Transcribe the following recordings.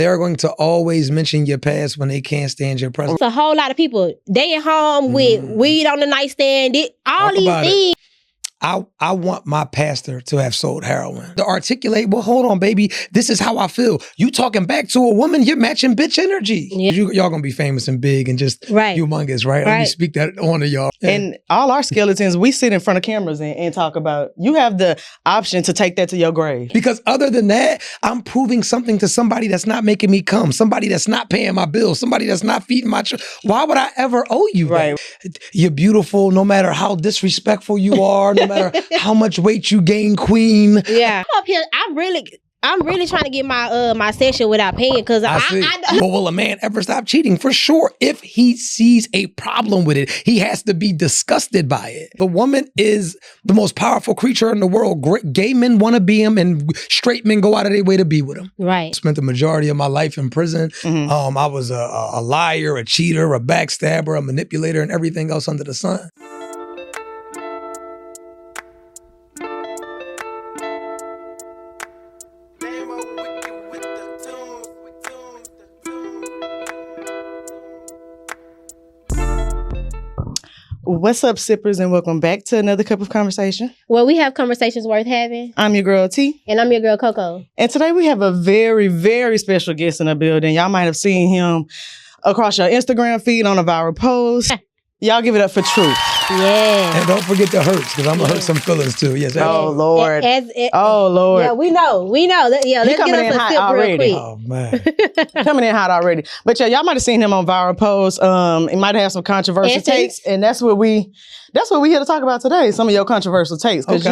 They're going to always mention your past when they can't stand your present. It's a whole lot of people. They at home with weed on the nightstand. All these things. I want my pastor to have sold heroin. To articulate, well, hold on, baby. This is how I feel. You talking back to a woman, you're matching bitch energy. Yeah. Y'all gonna be famous and big and just humongous, right? Let me speak that on to y'all. Yeah. And all our skeletons, we sit in front of cameras and talk about, you have the option to take that to your grave. Because other than that, I'm proving something to somebody that's not making me come, somebody that's not paying my bills, somebody that's not feeding my children. Why would I ever owe you that? You're beautiful no matter how disrespectful you are, no matter how much weight you gain, queen. Yeah. I'm up here, I'm really trying to get my my session without paying because I But will a man ever stop cheating? For sure. If he sees a problem with it, he has to be disgusted by it. The woman is the most powerful creature in the world. Gay men want to be him and straight men go out of their way to be with him. Right. Spent the majority of my life in prison. I was a liar, a cheater, a backstabber, a manipulator, and everything else under the sun. What's up, sippers, and welcome back to another cup of conversation. Well, we have conversations worth having. I'm your girl T. And I'm your girl Coco. And today we have a very, very special guest in the building. Y'all might have seen him across your Instagram feed on a viral post. Y'all give it up for Truth. Yeah. And don't forget the hurts, because I'm going to hurt some feelings too. Yes. Oh, Lord. Oh, Lord. Yeah, we know. Yeah, let's get us a sip real quick. Oh, man. Coming in hot already. But yeah, y'all might have seen him on viral posts. It might have some controversial takes. And that's what we here to talk about today. Some of your controversial takes. Because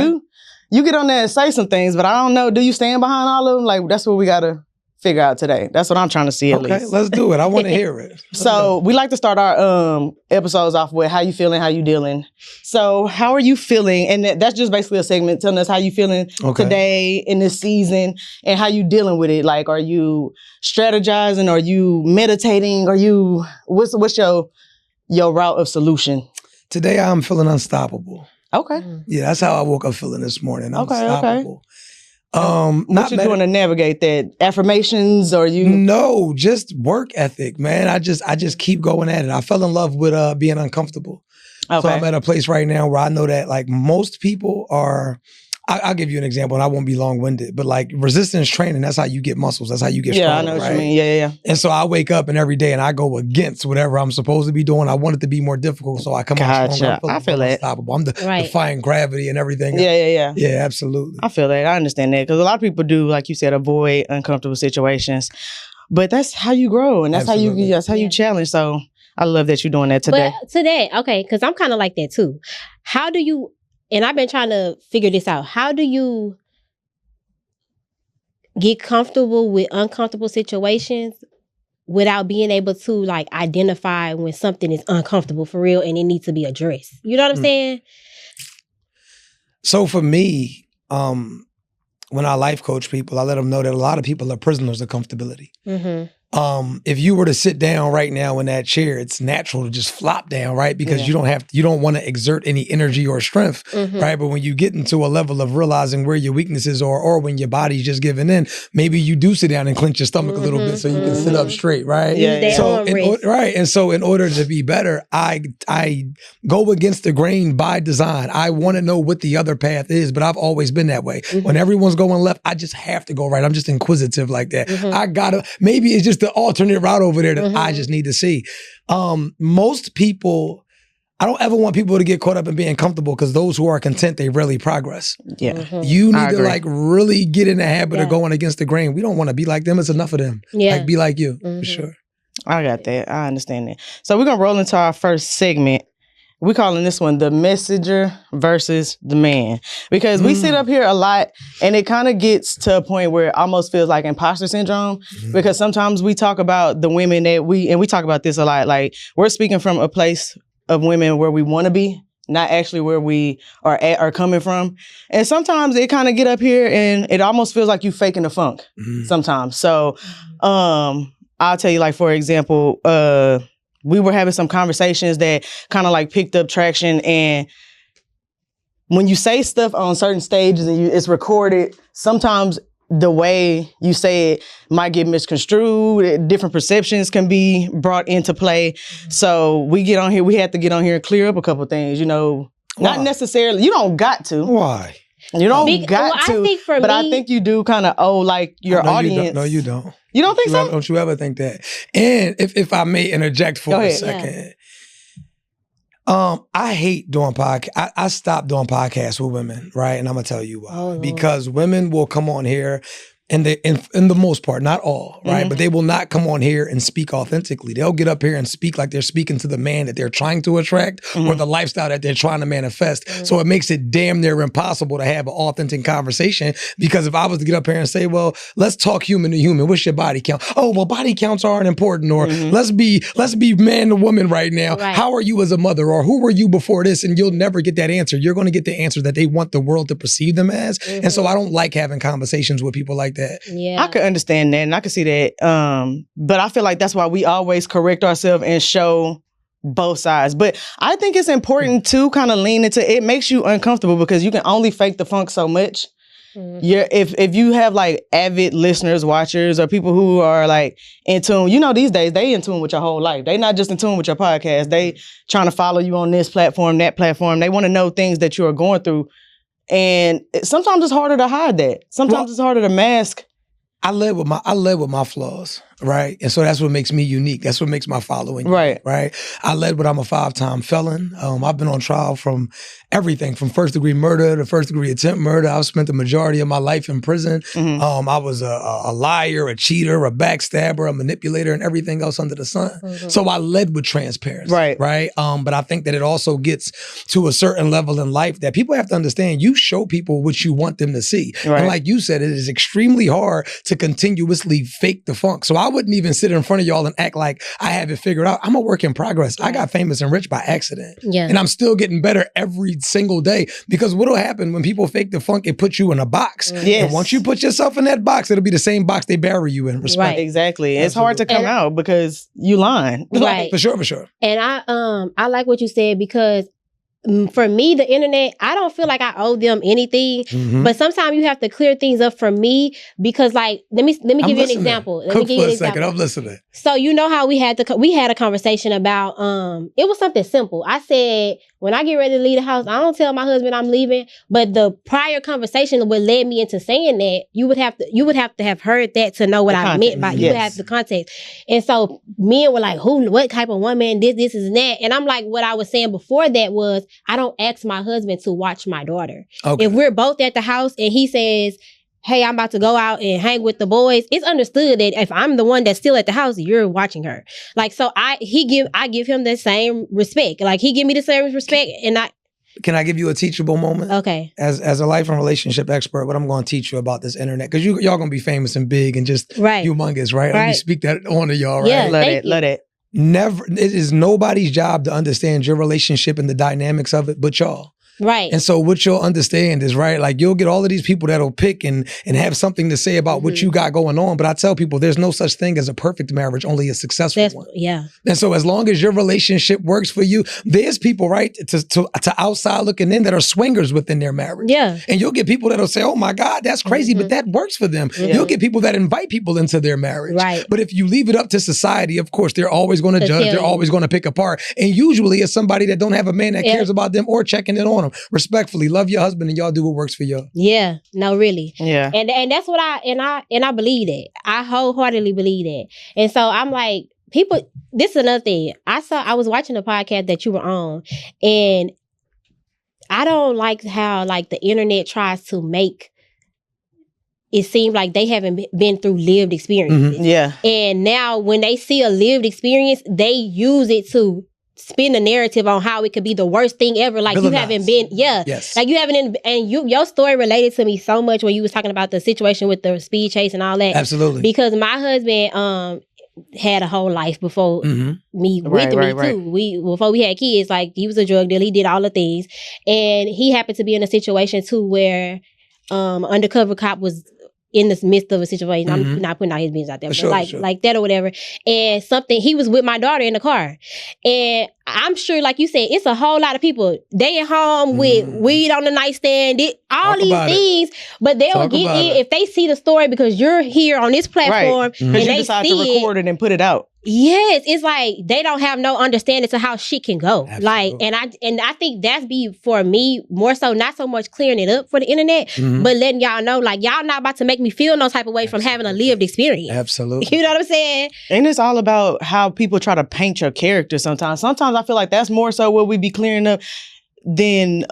you get on there and say some things, but I don't know, do you stand behind all of them? Like, that's what we got to figure out today. That's what I'm trying to see at least. Okay, let's do it. I want to hear it. So we like to start our episodes off with how you feeling, how you dealing. So how are you feeling? And that's just basically a segment telling us how you feeling today in this season and how you dealing with it. Like, are you strategizing? Are you meditating? Are you, what's your route of solution? Today I'm feeling unstoppable. Okay. Yeah, that's how I woke up feeling this morning. Unstoppable. What you doing to navigate that? Affirmations or you? No, just work ethic, man. I just keep going at it. I fell in love with being uncomfortable. Okay. So I'm at a place right now where I know that like most people are, I'll give you an example and I won't be long-winded, but like resistance training, that's how you get muscles. That's how you get stronger. Yeah, I know what you mean. Yeah. And so I wake up and every day and I go against whatever I'm supposed to be doing. I want it to be more difficult. So I come out stronger. I feel that. Unstoppable. I'm defying gravity and everything. Yeah. Yeah, absolutely. I feel that. I understand that. Because a lot of people do, like you said, avoid uncomfortable situations. But that's how you grow and that's how you challenge. So I love that you're doing that today. But today, okay, because I'm kind of like that too. How do you, and I've been trying to figure this out, how do you get comfortable with uncomfortable situations without being able to like identify when something is uncomfortable for real and it needs to be addressed? You know what I'm saying? So for me, when I life coach people, I let them know that a lot of people are prisoners of comfortability. If you were to sit down right now in that chair, it's natural to just flop down, right? Because you don't want to exert any energy or strength, right? But when you get into a level of realizing where your weaknesses are, or when your body's just giving in, maybe you do sit down and clench your stomach a little bit so you can sit up straight, right? And so in order to be better, I go against the grain by design. I want to know what the other path is, but I've always been that way. When everyone's going left, I just have to go right. I'm just inquisitive like that. Maybe it's just the alternate route over there that I just need to see. Most people, I don't ever want people to get caught up in being comfortable because those who are content, they rarely progress. You need to like really get in the habit of going against the grain. We don't want to be like them. It's enough of them. Like be like you, for sure. I got that. I understand that. So we're going to roll into our first segment. We're calling this one the messenger versus the man. Because we sit up here a lot and it kind of gets to a point where it almost feels like imposter syndrome. Because sometimes we talk about the women that we talk about this a lot, like we're speaking from a place of women where we want to be, not actually where we are at or coming from. And sometimes it kind of get up here and it almost feels like you faking the funk sometimes. So I'll tell you, like, for example, we were having some conversations that kind of like picked up traction. And when you say stuff on certain stages and it's recorded, sometimes the way you say it might get misconstrued. Different perceptions can be brought into play. So we have to get on here and clear up a couple things, Not necessarily, you don't got to. Why? You don't got to, I think you do kind of owe like your audience. No, you don't. You don't think so? Don't you ever think that? And if I may interject for a second. Yeah. I hate doing podcasts. I stopped doing podcasts with women, right? And I'm going to tell you why. Because women will come on here and in the most part, not all, right? But they will not come on here and speak authentically. They'll get up here and speak like they're speaking to the man that they're trying to attract or the lifestyle that they're trying to manifest. So it makes it damn near impossible to have an authentic conversation, because if I was to get up here and say, well, let's talk human to human, what's your body count? Oh, well, body counts aren't important. Or let's be man to woman right now. Right. How are you as a mother? Or who were you before this? And you'll never get that answer. You're going to get the answer that they want the world to perceive them as. And so I don't like having conversations with people like that. Yeah, I could understand that and I could see that. But I feel like that's why we always correct ourselves and show both sides. But I think it's important to kind of lean into it. Makes you uncomfortable because you can only fake the funk so much. If you have like avid listeners, watchers, or people who are like in tune, these days they in tune with your whole life. They not just in tune with your podcast. They trying to follow you on this platform, that platform. They want to know things that you are going through. And sometimes it's harder to hide that. Sometimes it's harder to mask. I live with my flaws, right? And so that's what makes me unique. That's what makes my following unique, right? I led with I'm a 5-time felon. I've been on trial from everything from first-degree murder to first-degree attempt murder. I've spent the majority of my life in prison. I was a liar, a cheater, a backstabber, a manipulator, and everything else under the sun. So I led with transparency, right? But I think that it also gets to a certain level in life that people have to understand. You show people what you want them to see. And like you said, it is extremely hard to continuously fake the funk. So I wouldn't even sit in front of y'all and act like I have it figured out. I'm a work in progress. I got famous and rich by accident. And I'm still getting better every single day, because what'll happen when people fake the funk, it puts you in a box. And once you put yourself in that box, it'll be the same box they bury you in. Respect. Exactly. It's hard to come out because you lying. Right. For sure. And I like what you said, because for me, the internet, I don't feel like I owe them anything, but sometimes you have to clear things up for me, because like, let me give you an example. Cook for a second, I'm listening. So you know how we had a conversation about, it was something simple. I said, when I get ready to leave the house, I don't tell my husband I'm leaving, but the prior conversation what led me into saying that, you would have to have heard that to know what I meant by, you would have the context. And so men were like, what type of woman, this and that. And I'm like, what I was saying before that was, I don't ask my husband to watch my daughter. If we're both at the house and he says, hey, I'm about to go out and hang with the boys, it's understood that if I'm the one that's still at the house, you're watching her. Like, so I give him the same respect. Like, he give me the same respect, and Can I give you a teachable moment? Okay. As a life and relationship expert, what I'm going to teach you about this internet, because y'all going to be famous and big and just humongous, right? Let me speak that on to y'all, right? Yeah, let it. Never, it is nobody's job to understand your relationship and the dynamics of it, but y'all. Right. And so what you'll understand is, right, like you'll get all of these people that'll pick and have something to say about what you got going on. But I tell people there's no such thing as a perfect marriage, only a successful one. Yeah. And so as long as your relationship works for you, there's people, right, to outside looking in that are swingers within their marriage. Yeah. And you'll get people that'll say, oh my God, that's crazy, but that works for them. You'll get people that invite people into their marriage. Right. But if you leave it up to society, of course, they're always going to judge. They're always going to pick apart. And usually it's somebody that don't have a man that cares about them or checking in on them. Respectfully, love your husband and y'all do what works for y'all. Yeah, no, really. Yeah. And that's what I believe that. I wholeheartedly believe that. And so I'm like, people, this is another thing. I was watching a podcast that you were on, and I don't like how like the internet tries to make it seem like they haven't been through lived experiences. Yeah. And now when they see a lived experience, they use it to spin a narrative on how it could be the worst thing ever. Like you haven't been, like you haven't, and your story related to me so much when you was talking about the situation with the speed chase and all that. Absolutely. Because my husband had a whole life before me, with me too. Before we had kids, like he was a drug dealer, he did all the things. And he happened to be in a situation too where undercover cop was in the midst of a situation. I'm not putting out his business out there, but like that or whatever. And he was with my daughter in the car. And I'm sure, like you said, it's a whole lot of people. They at home with weed on the nightstand, all these things, but they'll get in if they see the story because you're here on this platform and you they decide see to record it and put it out. Yes, it's like they don't have no understanding to how shit can go. Absolutely. Like, and I think that's for me more so not so much clearing it up for the internet, but letting y'all know, like, y'all not about to make me feel no type of way from having a lived experience. Absolutely. You know what I'm saying? And it's all about how people try to paint your character sometimes. Sometimes I feel like that's more so what we be clearing up than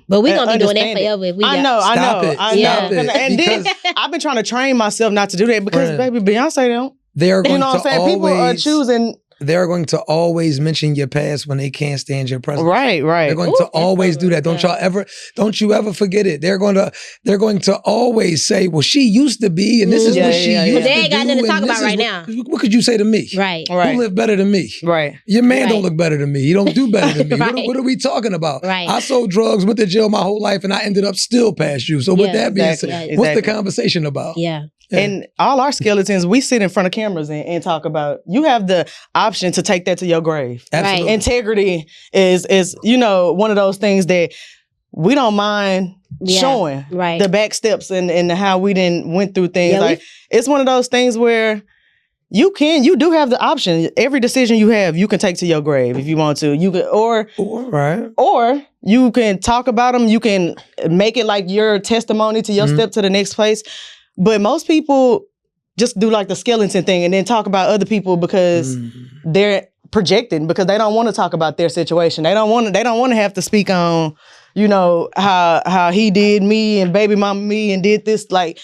but we gonna be doing that forever if we I know. And then I've been trying to train myself not to do that because baby Beyonce don't. They're going to people are choosing. They're going to always mention your past when they can't stand your presence. Right. They're going to always do that. Don't you ever forget it. They're going to always say, well, she used to be, and this is what she used to do. They ain't got nothing to talk about right now. What could you say to me? Right. Who lived better than me? Right. Your man don't look better than me. He don't do better than me. What are we talking about? Right. I sold drugs, went to jail my whole life, and I ended up still past you. So with that being said, what's the conversation about? Yeah. And all our skeletons, we sit in front of cameras and talk about. You have the option to take that to your grave. Absolutely. Integrity is one of those things that we don't mind showing. Right. The back steps and how we went through things. Yeah, it's one of those things where you do have the option. Every decision you have, you can take to your grave if you want to. You can, or you can talk about them. You can make it like your testimony to your step to the next place. But most people just do like the skeleton thing and then talk about other people because they're projecting, because they don't want to talk about their situation. They don't want to have to speak on, how he did me and baby mama me and did this. Like,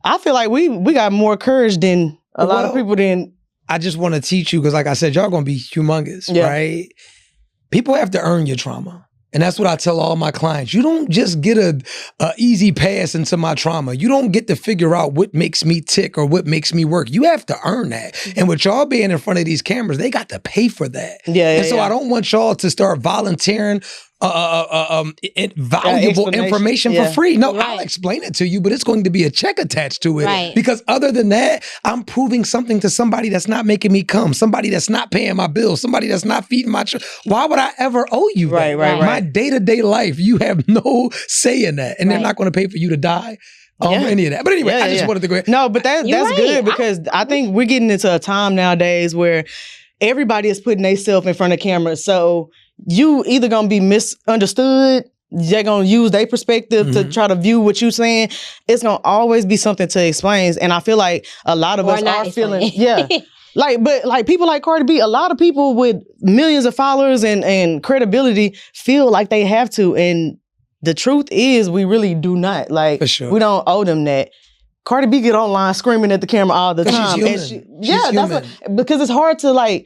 I feel like we got more courage than a lot of people did. I just want to teach you because, like I said, y'all gonna be humongous, right? People have to earn your trauma. And that's what I tell all my clients. You don't just get a easy pass into my trauma. You don't get to figure out what makes me tick or what makes me work. You have to earn that. And with y'all being in front of these cameras, they got to pay for that. So I don't want y'all to start volunteering valuable information for free. No, I'll explain it to you, but it's going to be a check attached to it. Because other than that, I'm proving something to somebody that's not making me come, somebody that's not paying my bills, somebody that's not feeding my children. Why would I ever owe you that? My day-to-day life, you have no say in that. And they're not going to pay for you to die. Any of that. But anyway, I just wanted to go ahead. No, but that's good because I think we're getting into a time nowadays where everybody is putting themselves in front of cameras. So you either gonna be misunderstood, they're gonna use their perspective to try to view what you're saying. It's gonna always be something to explain. And I feel like a lot of us are feeling, but people like Cardi B, a lot of people with millions of followers and credibility feel like they have to. And the truth is we really do not. Like, for sure. We don't owe them that. Cardi B get online screaming at the camera all the time. She's human. Because it's hard to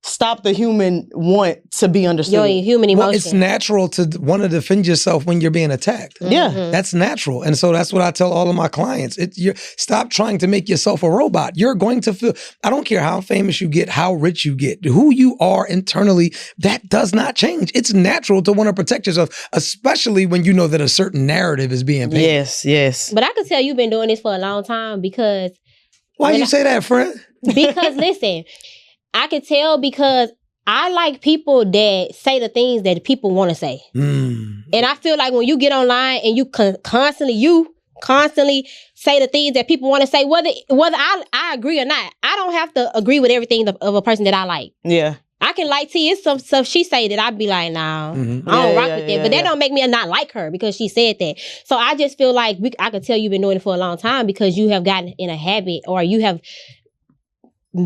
stop the human want to be understood. Your human emotion. Well, it's natural to want to defend yourself when you're being attacked. That's natural. And so that's what I tell all of my clients. Stop trying to make yourself a robot. You're going to feel, I don't care how famous you get, how rich you get, who you are internally, that does not change. It's natural to want to protect yourself, especially when you know that a certain narrative is being painted. Yes. But I can tell you've been doing this for a long time because... Why you say that, friend? Because listen... I can tell because I like people that say the things that people want to say. And I feel like when you get online and you constantly say the things that people want to say, whether I agree or not, I don't have to agree with everything of a person that I like. Yeah. I can like T. It's some stuff she say that I'd be like, nah, I don't rock with that. But that don't make me not like her because she said that. So I just feel like I could tell you've been doing it for a long time because you have gotten in a habit or you have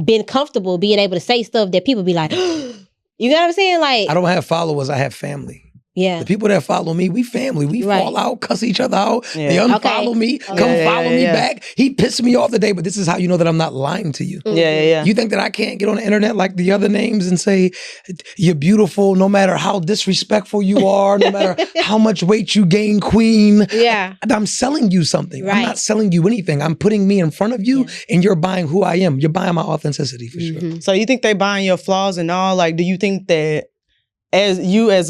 been comfortable being able to say stuff that people be like, you know what I'm saying? Like, I don't have followers, I have family. Yeah. The people that follow me, we family. We fall out, cuss each other out. Yeah. They unfollow me, come follow me back. He pissed me off today, but this is how you know that I'm not lying to you. You think that I can't get on the internet like the other names and say, you're beautiful no matter how disrespectful you are, no matter how much weight you gain, queen. Yeah. I'm selling you something. I'm not selling you anything. I'm putting me in front of you and you're buying who I am. You're buying my authenticity for sure. So you think they buying your flaws and all? Like, do you think that as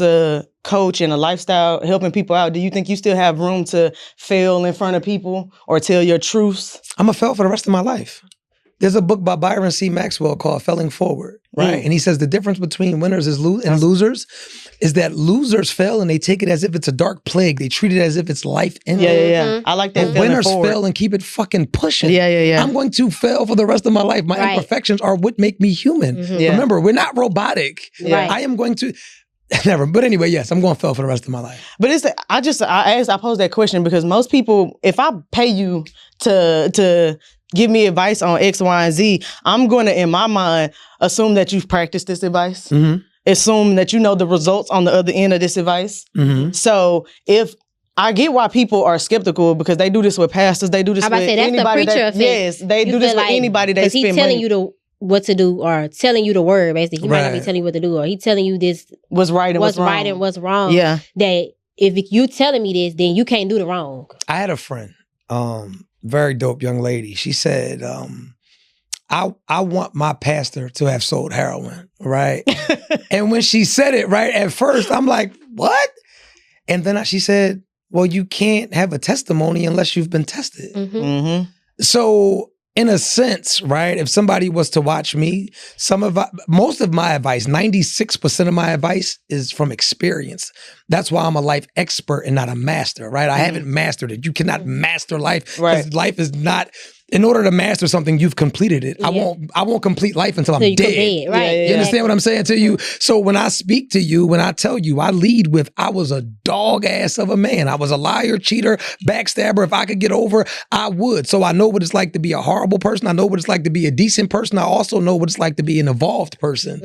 a coach and a lifestyle helping people out, do you think you still have room to fail in front of people or tell your truths? I'm gonna fail for the rest of my life. There's a book by Byron C. Maxwell called Failing Forward, right? And he says the difference between winners and losers is that losers fail and they take it as if it's a dark plague. They treat it as if it's life ending. Yeah. I like that. Winners fail and keep it fucking pushing. Yeah. I'm going to fail for the rest of my life. My imperfections are what make me human. Remember, we're not robotic. I am going to... Never. But anyway, yes, I'm going to fail for the rest of my life. But I pose that question because most people, if I pay you to give me advice on X, Y, and Z, I'm going to, in my mind, assume that you've practiced this advice. Assume that you know the results on the other end of this advice. So if I get why people are skeptical because they do this with pastors, they do this with anybody. Yes, they do this with anybody they spend money. He's telling you what to do or telling you the word, basically. He might not be telling you what to do or he telling you this what's right and what's wrong. Right and what's wrong. Yeah. That if you telling me this, then you can't do the wrong. I had a friend, very dope young lady. She said, I want my pastor to have sold heroin, right? And when she said it, right, at first, I'm like, what? And then she said, well, you can't have a testimony unless you've been tested. So in a sense, right, if somebody was to watch me, most of my advice, 96% of my advice is from experience. That's why I'm a life expert and not a master, right? I haven't mastered it. You cannot master life because life is not... In order to master something, you've completed it. I won't complete life until I'm dead. Right. You understand what I'm saying to you? So when I speak to you, when I tell you, I lead with, I was a dog ass of a man. I was a liar, cheater, backstabber. If I could get over, I would. So I know what it's like to be a horrible person. I know what it's like to be a decent person. I also know what it's like to be an evolved person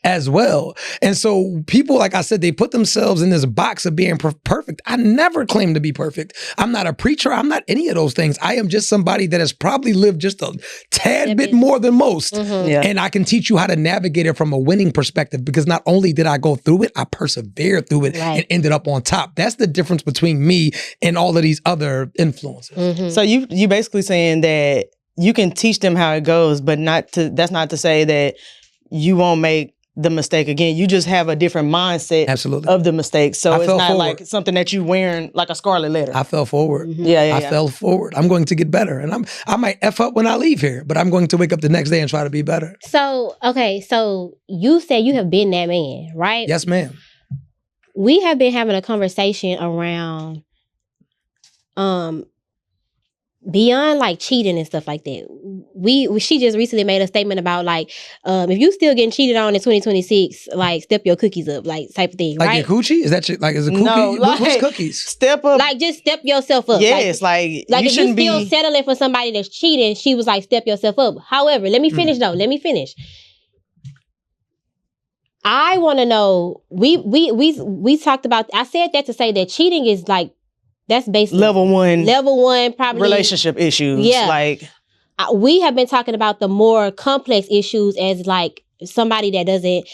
as well. And so people, like I said, they put themselves in this box of being perfect. I never claim to be perfect. I'm not a preacher. I'm not any of those things. I am just somebody that has probably lived just a tad bit more than most. And I can teach you how to navigate it from a winning perspective because not only did I go through it, I persevered through it and ended up on top. That's the difference between me and all of these other influencers. So you basically saying that you can teach them how it goes, but that's not to say that you won't make the mistake again. You just have a different mindset of the mistake. So it's not like something that you wearing like a scarlet letter. I fell forward. I fell forward. I'm going to get better. And I might F up when I leave here, but I'm going to wake up the next day and try to be better. So, okay. So you said you have been that man, right? Yes, ma'am. We have been having a conversation around beyond like cheating and stuff like that. She just recently made a statement about like, if you still getting cheated on in 2026, like step your cookies up, like type of thing, like right? Like your coochie? Is that like, is it cookie? No, like, what's cookies? Step up. Like just step yourself up. Yes, like you if you still settling for somebody that's cheating, she was like, step yourself up. However, let me finish though. Let me finish. I want to know, we talked about, I said that to say that cheating is like, that's basically level one probably relationship issues. Yeah. Like we have been talking about the more complex issues as like somebody that doesn't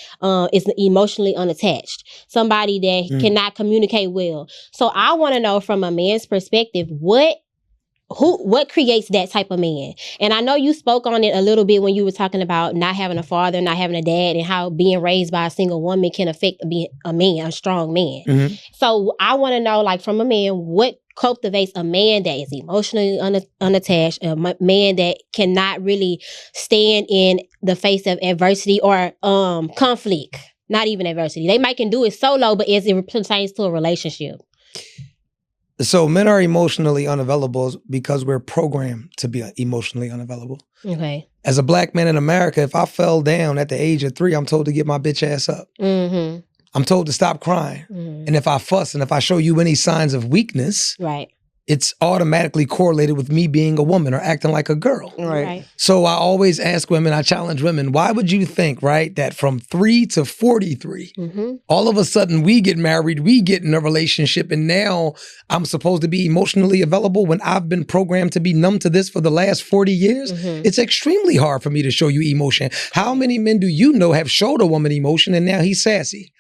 is emotionally unattached, somebody that cannot communicate well. So I want to know from a man's perspective, what creates that type of man? And I know you spoke on it a little bit when you were talking about not having a father, not having a dad, and how being raised by a single woman can affect being a man, a strong man. So I want to know, like, from a man, what cultivates a man that is emotionally unattached, a man that cannot really stand in the face of adversity or conflict, not even adversity. They might can do it solo, but as it pertains to a relationship. So men are emotionally unavailable because we're programmed to be emotionally unavailable. Okay. As a black man in America, if I fell down at the age of 3, I'm told to get my bitch ass up. I'm told to stop crying. And if I fuss and if I show you any signs of weakness, it's automatically correlated with me being a woman or acting like a girl. Right. So I always ask women, I challenge women, why would you think, right, that from 3 to 43, all of a sudden we get married, we get in a relationship, and now I'm supposed to be emotionally available when I've been programmed to be numb to this for the last 40 years? It's extremely hard for me to show you emotion. How many men do you know have showed a woman emotion and now he's sassy?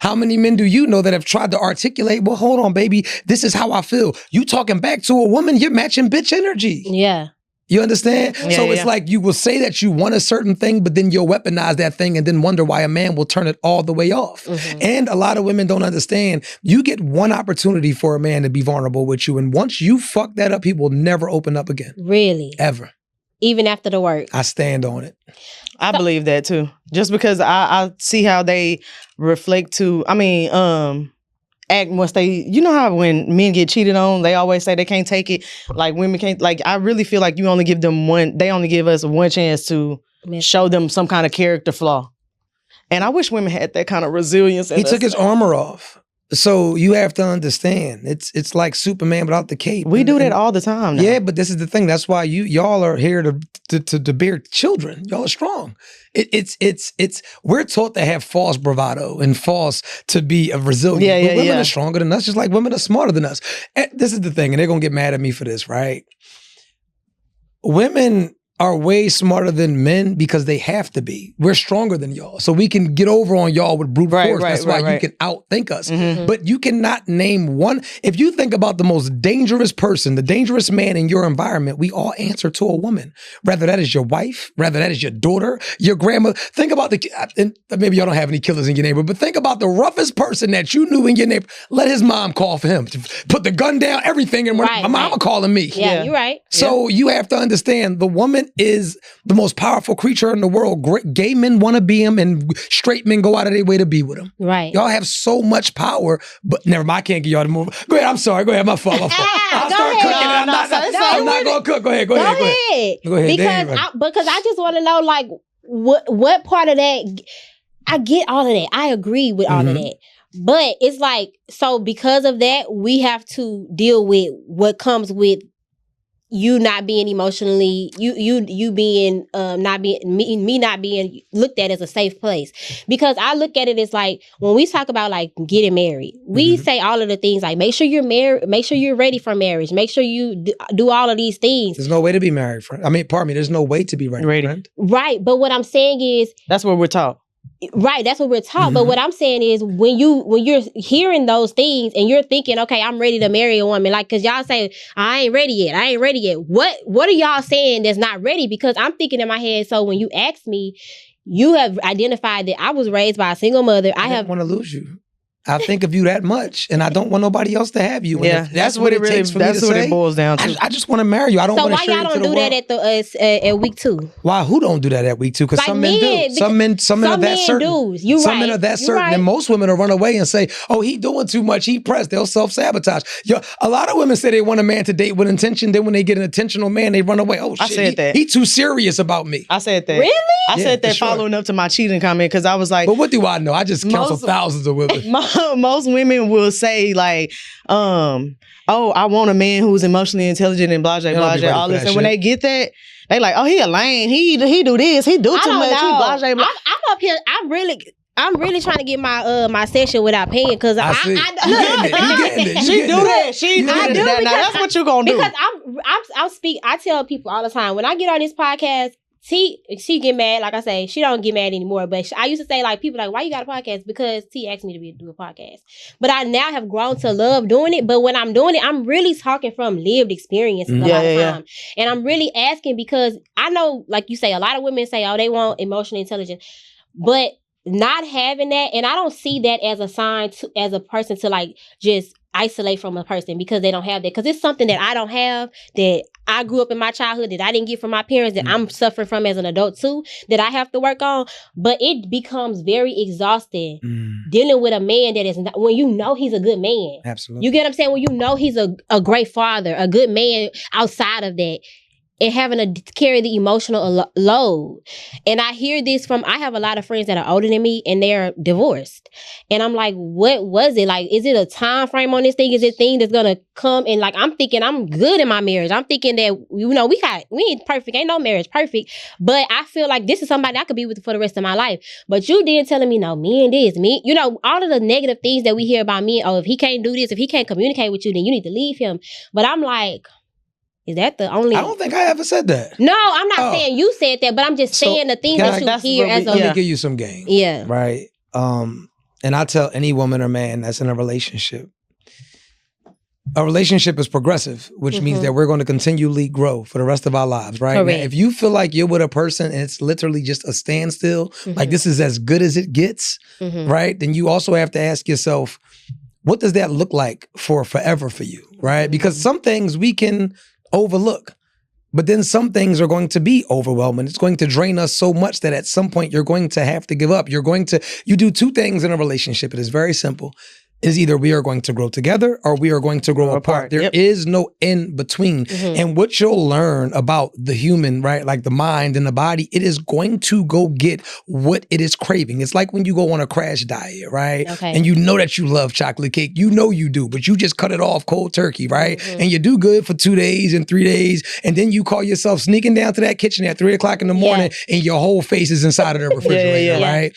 How many men do you know that have tried to articulate, well, hold on, baby, this is how I feel. You talking back to a woman, you're matching bitch energy. Yeah. You understand? So it's like you will say that you want a certain thing, but then you'll weaponize that thing and then wonder why a man will turn it all the way off. And a lot of women don't understand. You get one opportunity for a man to be vulnerable with you. And once you fuck that up, he will never open up again. Really? Ever. even after the work. I stand on it. I believe that too. Just because I see how they reflect to, act once they, you know how when men get cheated on, they always say they can't take it. Like women can't, like I really feel like you only give them they only give us one chance to show them some kind of character flaw. And I wish women had that kind of resilience. He took his armor off. So you have to understand, it's like Superman without the cape. We do that all the time now. Yeah, but this is the thing. That's why y'all are here to bear children. Y'all are strong. We're taught to have false bravado and false to be resilient. But women are stronger than us, just like women are smarter than us. And this is the thing, and they're gonna get mad at me for this, right? Women are way smarter than men because they have to be. We're stronger than y'all. So we can get over on y'all with brute force. That's why you can outthink us. Mm-hmm. But you cannot name one. If you think about the most dangerous person, the dangerous man in your environment, we all answer to a woman. Rather that is your wife, rather that is your daughter, your grandmother. Think about and maybe y'all don't have any killers in your neighborhood, but think about the roughest person that you knew in your neighborhood. Let his mom call for him. Put the gun down, everything, and my mama calling me. Yeah, you're right. So you have to understand the woman is the most powerful creature in the world. Gay men want to be him, and straight men go out of their way to be with him. Right. Y'all have so much power, but never mind. I can't get y'all to move. Go ahead. I'm sorry. Go ahead. My fault. I'll start cooking. I'm not going to cook. Go ahead. Go ahead. Because I just want to know, like, what part of that. I get all of that. I agree with all of that. But it's like, so because of that, we have to deal with what comes with you not being emotionally, you being not being me not being looked at as a safe place. Because I look at it as like when we talk about like getting married, we say all of the things like make sure you're married, make sure you're ready for marriage, make sure you do all of these things. There's no way to be married, friend. I mean, pardon me. There's no way to be ready. Friend. Right, but what I'm saying is that's what we're taught. Right, that's what we're taught. But what I'm saying is when you're hearing those things and you're thinking, okay, I'm ready to marry a woman, like, cause y'all say, I ain't ready yet. What are y'all saying that's not ready? Because I'm thinking in my head, so when you ask me, you have identified that I was raised by a single mother. I don't want to lose you. I think of you that much, and I don't want nobody else to have you. Yeah, that's what it really takes for me to say. That's what it boils down to. I just want to marry you. I don't want to share you to the world. So why y'all don't do that at week 2? Why? Who don't do that at week 2? Because like some men do. Some men are that certain. Some men are that certain, and most women will run away and say, "Oh, he doing too much. He pressed." They'll self-sabotage. A lot of women say they want a man to date with intention. Then when they get an intentional man, they run away. Oh shit! I said that. He too serious about me. I said that. Really? I said that following up to my cheating comment because I was like, but what do I know? I just counsel thousands of women. Most women will say like, oh, I want a man who's emotionally intelligent and blah, blah, blah, all this. And when they get that, they like, oh, he a lame. He do this. He do too much. He blah, blah, blah. I'm up here. I'm really trying to get my session without paying because I getting it. She do that. She do that. Now that's what you gonna do. Because I tell people all the time when I get on this podcast. She get mad, like I say, she don't get mad anymore. But I used to say, like, people like, why you got a podcast? Because T asked me to do a podcast. But I now have grown to love doing it. But when I'm doing it, I'm really talking from lived experience a lot of time. And I'm really asking because I know, like you say, a lot of women say, oh, they want emotional intelligence. But not having that, and I don't see that as a sign as a person to like just isolate from a person because they don't have that. Because it's something that I don't have, that I grew up in my childhood, that I didn't get from my parents, that I'm suffering from as an adult too, that I have to work on. But it becomes very exhausting dealing with a man that is not, when you know he's a good man. Absolutely. You get what I'm saying? When you know he's a great father, a good man outside of that. And having to carry the emotional load. And I hear this I have a lot of friends that are older than me and they're divorced. And I'm like, what was it? Like, is it a time frame on this thing? Is it a thing that's going to come? And like, I'm thinking I'm good in my marriage. I'm thinking that, we ain't perfect. Ain't no marriage perfect. But I feel like this is somebody I could be with for the rest of my life. But you then telling me, no, me and this, me, all of the negative things that we hear about me. Oh, if he can't do this, if he can't communicate with you, then you need to leave him. But I'm like, is that the only... I don't think I ever said that. No, I'm not saying you said that, but I'm just saying the things that you hear as a... Let me give you some game. Yeah. Right? And I tell any woman or man that's in a relationship is progressive, which means that we're going to continually grow for the rest of our lives, right? Now, if you feel like you're with a person and it's literally just a standstill, like this is as good as it gets, right? Then you also have to ask yourself, what does that look like for forever for you, right? Because some things we can overlook. But then some things are going to be overwhelming. It's going to drain us so much that at some point you're going to have to give up. You do two things in a relationship. It is very simple. Is either we are going to grow together or we are going to grow apart. There is no in between. And what you'll learn about the human, right, like the mind and the body, it is going to go get what it is craving. It's like when you go on a crash diet, right? Okay. And you know that you love chocolate cake. You know you do, but you just cut it off cold turkey, right? And you do good for 2 days and 3 days. And then you call yourself sneaking down to that kitchen at 3 o'clock in the morning and your whole face is inside of the refrigerator, right?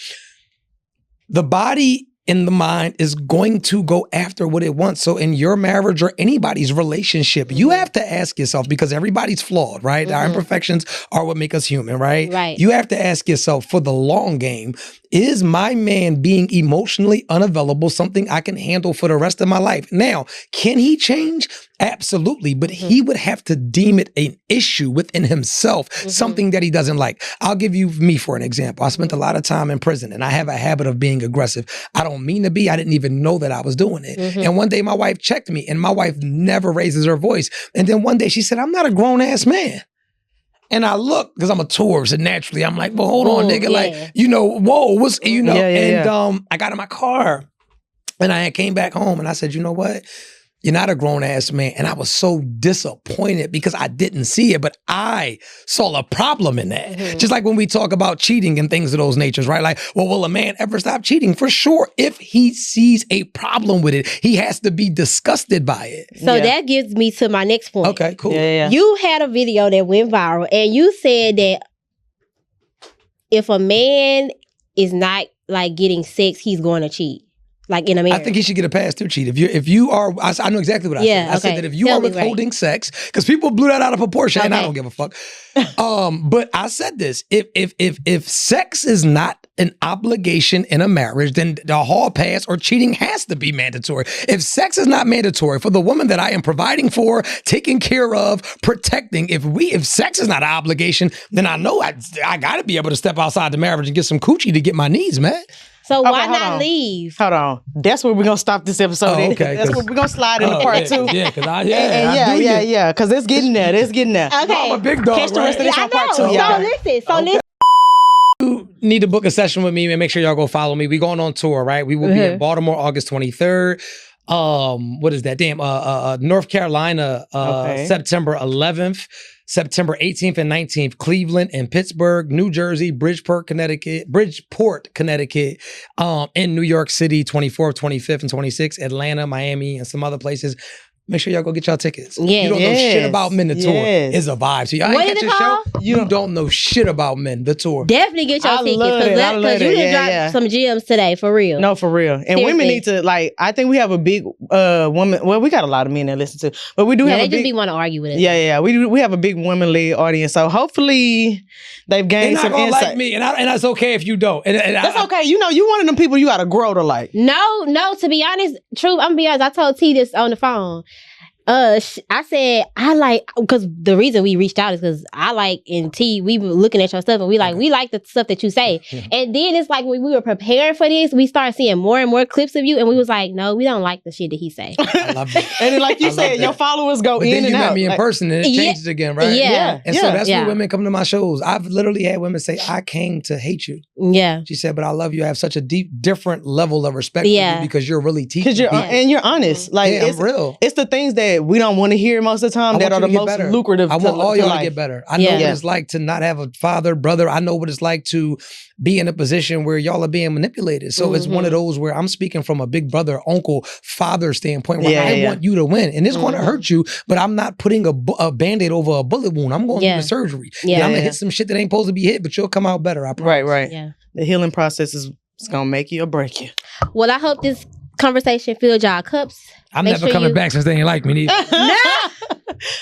The body in the mind is going to go after what it wants. So in your marriage or anybody's relationship, you have to ask yourself, because everybody's flawed, right? Our imperfections are what make us human, right? Right. You have to ask yourself, for the long game, is my man being emotionally unavailable something I can handle for the rest of my life? Now, can he change? Absolutely, but he would have to deem it an issue within himself, something that he doesn't like. I'll give you me for an example. I spent a lot of time in prison and I have a habit of being aggressive. I don't mean to be. I didn't even know that I was doing it. And one day my wife checked me, and my wife never raises her voice. And then one day she said, I'm not a grown ass man. And I look, because I'm a tourist, and naturally I'm like, well, hold on, nigga. Like, you know, whoa, what's, you know, I got in my car and I came back home and I said, you know what? You're not a grown-ass man. And I was so disappointed because I didn't see it, but I saw a problem in that. Just like when we talk about cheating and things of those natures, right? Like, well, will a man ever stop cheating? For sure. If he sees a problem with it, he has to be disgusted by it. So that gives me to my next point. Okay, cool. You had a video that went viral, and you said that if a man is not like getting sex, he's going to cheat. Like in a marriage. I think he should get a pass to cheat. If you are, I know exactly what I said. I said that if you are withholding sex, because people blew that out of proportion, and I don't give a fuck. But I said this: if sex is not an obligation in a marriage, then the hall pass or cheating has to be mandatory. If sex is not mandatory for the woman that I am providing for, taking care of, protecting, if sex is not an obligation, then I know I got to be able to step outside the marriage and get some coochie to get my needs met. So why not leave? Hold on. That's where we're going to stop this episode. Okay. That's where we're going to slide into part 2. Yeah, because because it's getting there. It's getting there. Okay. No, I'm a big dog, Catch the rest of this on part 2. So listen. You need to book a session with me and make sure y'all go follow me. We going on tour, right? We will be in Baltimore August 23rd. What is that? North Carolina, September 11th. September 18th and 19th, Cleveland and Pittsburgh, New Jersey, Bridgeport, Connecticut, in New York City, 24th, 25th, and 26th, Atlanta, Miami, and some other places. Make sure y'all go get y'all tickets. You don't know shit about Men, the tour is a vibe. So y'all ain't catch your show, you don't know shit about Men, the tour. Definitely get your tickets, because you done dropped some gems today, for real. No, for real. And women need to, like, I think we have a big woman, well, we got a lot of men that listen to, but we do have a big... they just want to argue with us. Yeah. We have a big woman-led audience, so hopefully they've gained some insight. They're not gonna like me, and that's okay if you don't. And that's okay. You know, you one of them people you gotta grow to like. No, to be honest, I'm gonna be honest, I told T this on the phone. I said, I like, because the reason we reached out is because I like, and T, we were looking at your stuff and we like the stuff that you say. And then it's like when we were preparing for this, we started seeing more and more clips of you, and we was like, no, we don't like the shit that he say. I love that. And then, like you said, your followers go in and out. But then you met me in person and it changes again, right? Yeah. And so that's when women come to my shows. I've literally had women say, I came to hate you. Yeah. She said, but I love you. I have such a different level of respect for you because you're really teaching. And you're honest. Like, it's real. It's the things that we don't want to hear most of the time that are the most lucrative. I want all y'all to get better. I know what it's like to not have a father, brother. I know what it's like to be in a position where y'all are being manipulated. So it's one of those where I'm speaking from a big brother, uncle, father standpoint where I want you to win. And it's going to hurt you, but I'm not putting a Band-Aid over a bullet wound. I'm going to surgery. I'm going to hit some shit that ain't supposed to be hit, but you'll come out better. I promise. Right. Yeah. The healing process is going to make you or break you. Well, I hope this conversation filled y'all cups. I'm never coming back since they ain't like me neither. No.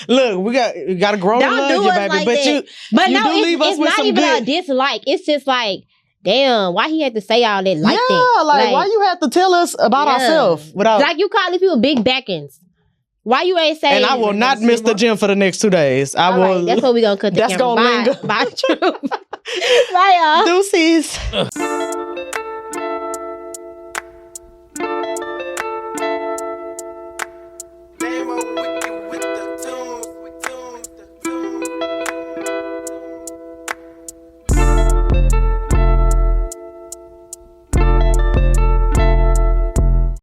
Look, we got to grow to love you, baby. Like but that. It's not even a dislike. It's just like, damn, why he had to say all that like that? Yeah, like why you have to tell us about ourselves without... Like you call these people big backings. Why you ain't saying... And I will not miss the gym for the next 2 days. I will... Right, that's what we gonna cut the that's camera. That's gonna linger. Bye. Bye, y'all. Deuces. Name of